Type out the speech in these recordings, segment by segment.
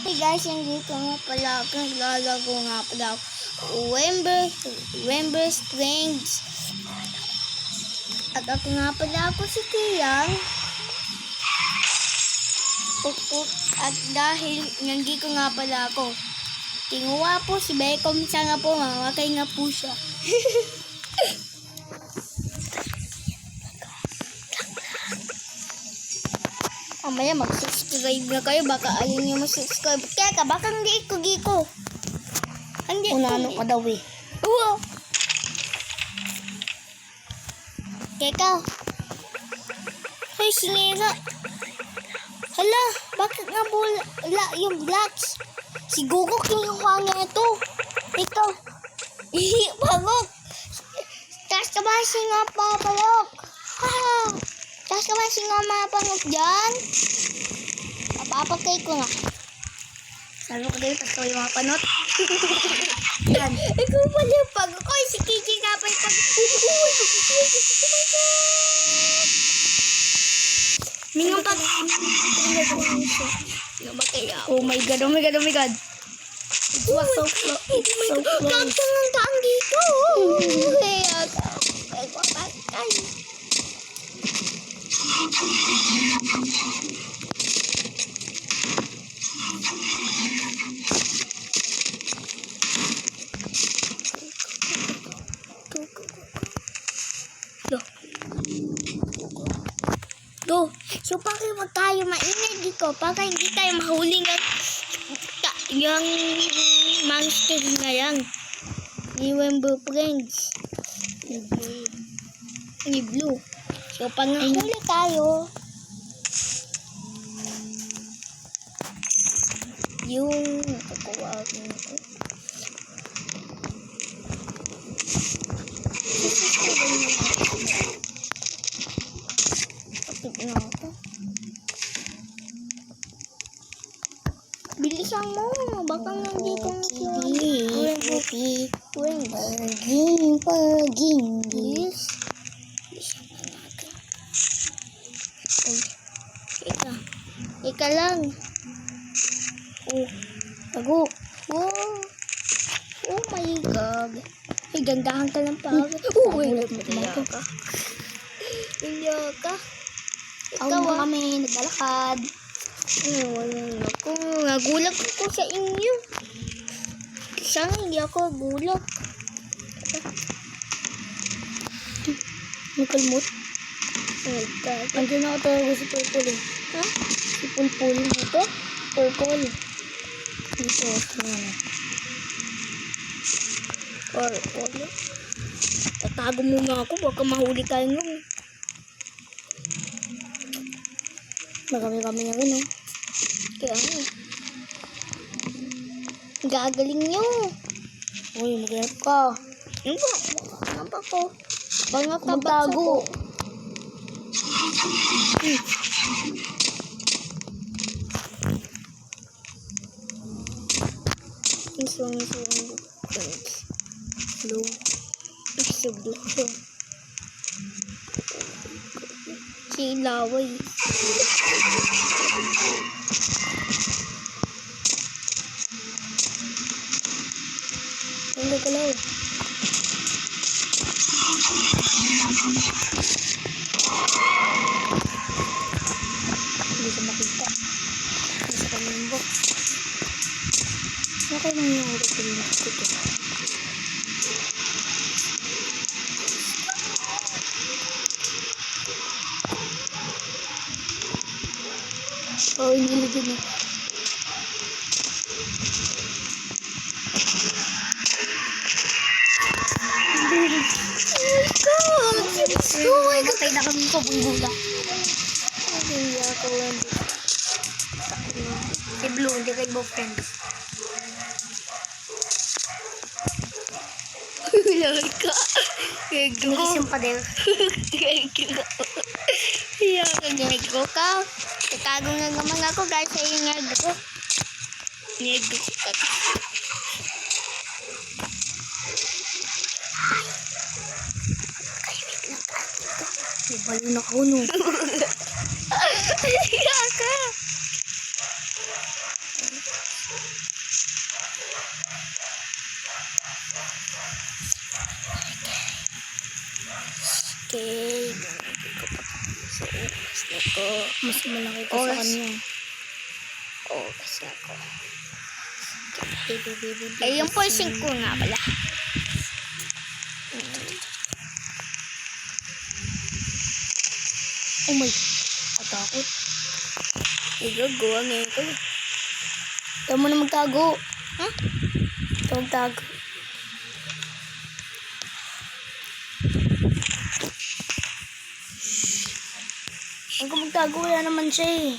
Hey guys, hindi ko nga pala ako. Naglalago nga pala ako. Wember Strings. At ako nga pala ako si Kiyang. At dahil hindi ko nga pala ako. Tinguha po si Becom. Sana po mamatay nga po siya. Mamaya mag-subscribe na kayo. Baka ayaw nyo mag-subscribe. Kaya baka hindi ko. Unano ka daw eh. Oo. Teka. Hoy, sinira. Hala, bakit nga wala yung blocks? Siguro kinuha niya ito. Ito. Pagok. Tas ka ba si nga papalok? Tas ka ba si nga mapalok dyan? Papapagkay ko nga. Sabi ko din, pagkaw yung mga panot. Yan. Ikaw pala yung pagok. Oy, si Kiki nga pa yung pagok. Mingang pag... Oh my god, oh my god, oh my god. It was so close. So close. Kang dito. Ay, papatay. Do, so bakit wag tayo mainit dito? Baka hindi tayo mahuli ng yung monster na yan. Ni Wember Friends. Ni Blue. So pag nahuli tayo, yung nakukuha ako nito. Bilisan mo, baka nandito na si Paging. Bilis. Ika lang. Tago. Oh my god. Ay, gandahan ka lang pa. Ulit mo ka. Hindi ka. Ikaw na kami, naglalakad. Ako, nagulag ako sa inyo. Sana hindi ako gulag. Nakalmot. Andiyan na ako talaga si Purple eh. Ha? Si Pulpul dito. Purple. Dito. Purple. Tatago muna ako, baka mahuli tayo nun. Marami-rami na rin oh. Kaya ano. Gagaling nyo. Uy, mag-help ka. Ano ba ko? Banga ka Magtago. Isang Blue. Isublo. Si Laway. Ang gagalaw. Hindi ko makita. Hindi sa kanyang box. Ano kayo nangyari sa mga kuto? Oh, inilid yun eh. Oh my God! Matay na kami ko, bunggula. Hindi ako lang. Si Blue, hindi kayo friends. Lord ka. Isang pader. Negro ka. Tatago na naman ako guys sa iyo negro. Negro ka. Balo na ako no. Hiya ka. Okay. So, oras na ko. Mas malaki ko sa Oras. kanya. Oras na ko. Eh, yung portion ko nga pala. Oh my. Katakot. Igagawa ngayon ko. Ikaw mo na magtago. Ha? Ikaw magtago. Huwag ka magtago. Wala naman siya eh.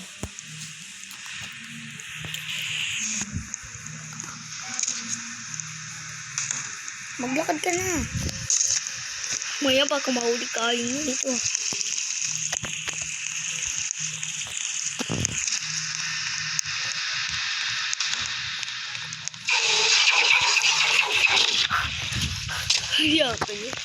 Maglakad ka na. Maya baka mahuli ka yun dito. Kaya ko yun.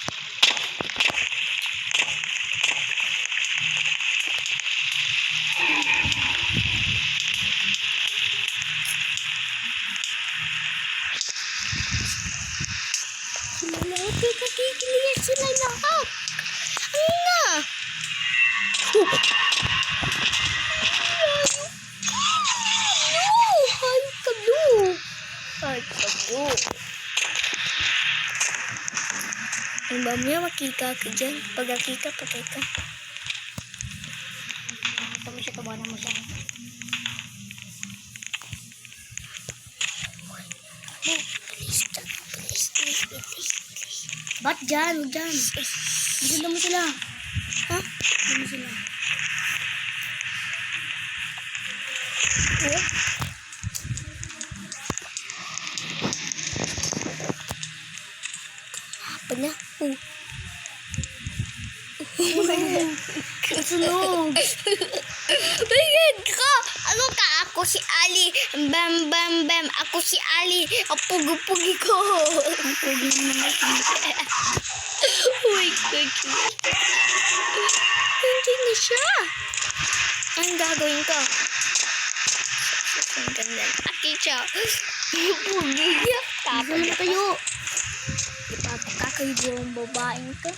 Malaki kakikiliyan sila lahat. Ano na? Hayop ka, Blue. Hayop ka, Blue. Ang ba mo makita ka dyan? Pag nakita, patay ka. Ito mo siya. Tabanan mo siya. Please, please, please. Ba't dyan? Huwag dyan. Dito mo sila. Ha? Dito mo sila. Oh? Apa na? Oh. Sunog. Tingin ka! Ano ka? Ako si Ali. Bam, bam, bam. Ako si Ali. Ang pugi-pugi ko. Ang pogi naman. Uy, kaki. Hindi na siya. Ang gagawin ko? Ang ganda. Aki siya. Pugi niya. Tapos na kayo. Ipapakakayo ang babaeng ka.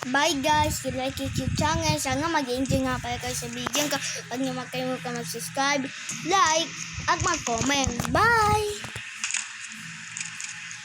Bye guys, you like YouTube channel. Sana mag-enjoy nga pala kayo sa video ko. Huwag niyo mag-subscribe, like, at mag-comment. Bye!